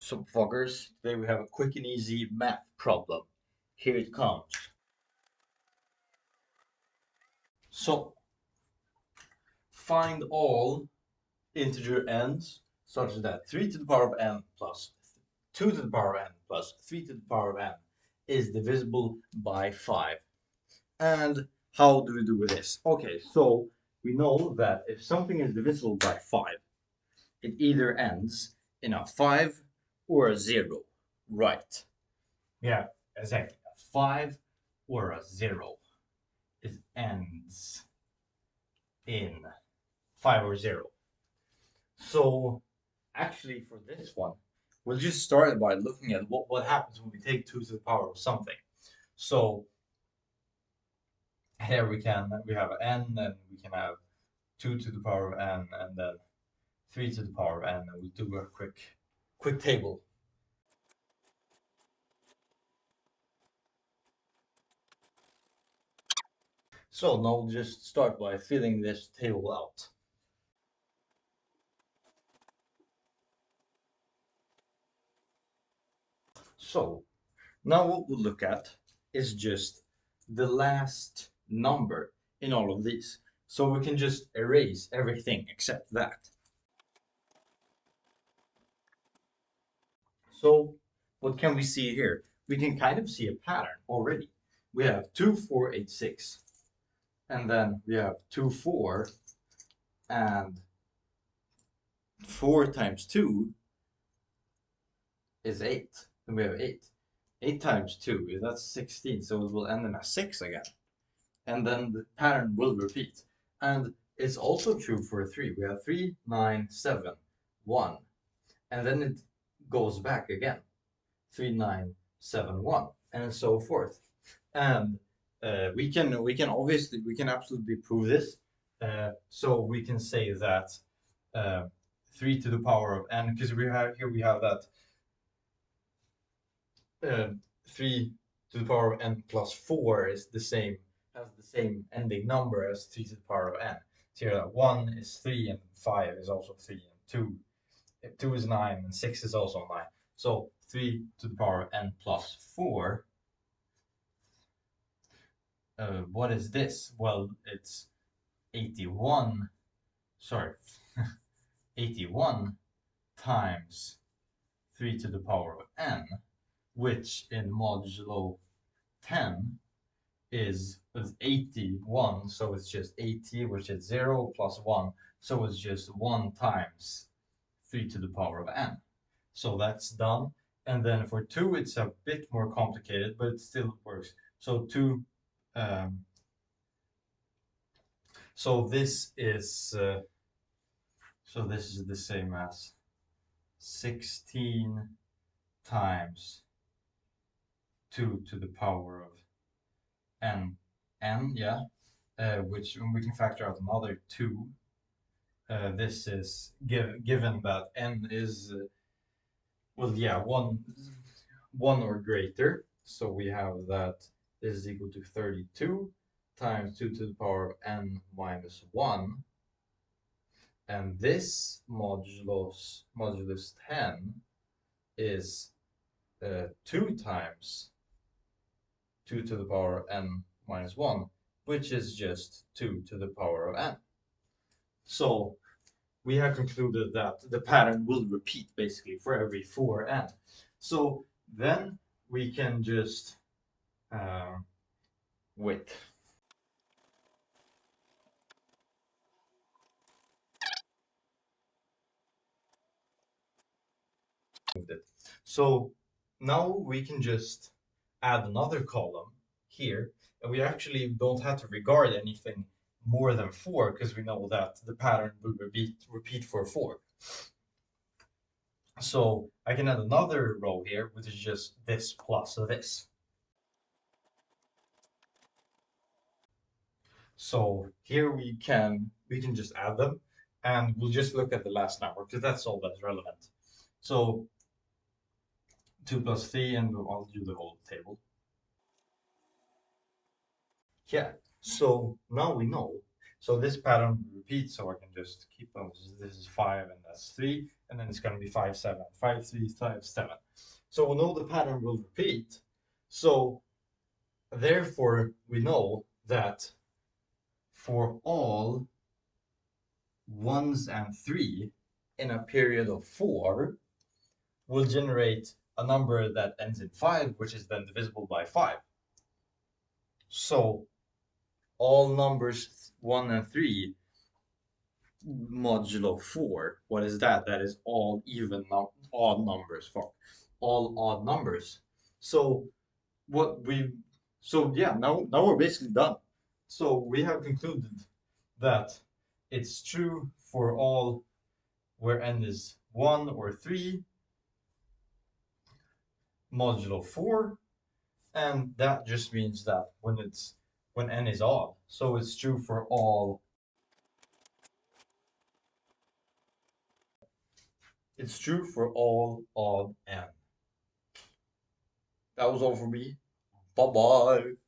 So, fuckers, today we have a quick and easy math problem. Here it comes. So, find all integer n's such that 3 to the power of n plus 2 to the power of n plus 3 to the power of n is divisible by 5. And how do we do this? Okay, so we know that if something is divisible by 5, it either ends in a 5 or a 0, right? Yeah, exactly. A 5 or a 0. It ends in 5 or 0. So actually for this one, we'll just start by looking at what happens when we take 2 to the power of something. So here we have n, and we can have 2 to the power of n, and then 3 to the power of n, and we'll do a quick table. So now we'll just start by filling this table out. So now what we'll look at is just the last number in all of these. So we can just erase everything except that. So what can we see here? We can kind of see a pattern already. We have 2, 4, 8, 6. And then we have 2, 4, and 4 times 2 is 8. And we have 8. 8 times 2, that's 16, so it will end in a 6 again. And then the pattern will repeat. And it's also true for 3. We have 3, 9, 7, 1. And then it goes back again. 3, 9, 7, 1, and so forth. And we can absolutely prove this. So we can say that 3 to the power of n, because we have that 3 to the power of n plus 4 is has the same ending number as 3 to the power of n. So here 1 is 3 and 5 is also 3 and 2 is 9 and 6 is also 9. So 3 to the power of n plus 4. What is this? Well, it's 81. Sorry, 81 times 3 to the power of n, which in modulo 10 is 81. So it's just 80, which is 0 plus 1. So it's just 1 times 3 to the power of n. So that's done. And then for 2, it's a bit more complicated, but it still works. So 2, so this is the same as 16 times 2 to the power of n, yeah, which we can factor out another 2. This is given that n is well, yeah, one or greater. So we have that this is equal to 32 times 2 to the power of n minus 1. And this modulus 10 is 2 times 2 to the power of n minus 1, which is just 2 to the power of n. So we have concluded that the pattern will repeat basically for every 4n. So then we can just wait. So now we can just add another column here, and we actually don't have to regard anything more than 4 because we know that the pattern will repeat for 4. So I can add another row here, which is just this plus this. So here we can just add them, and we'll just look at the last number because that's all that's relevant. So 2 plus 3, and I'll do the whole table. Yeah, so now we know So this pattern will repeat, so I can just keep those. This is 5 and that's 3, and then it's going to be 5, 7, 5, 3, 5, 7. So we know the pattern will repeat. So therefore, we know that for all 1s and 3 in a period of 4, will generate a number that ends in 5, which is then divisible by 5. So all numbers 1 and 3 modulo 4. What is that? That is all odd numbers. For all odd numbers. So what we so yeah, now we're basically done. So we have concluded that it's true for all where n is 1 or 3 modulo 4, and that just means that when n is odd. So it's true for all. It's true for all odd n. That was all for me. Bye bye.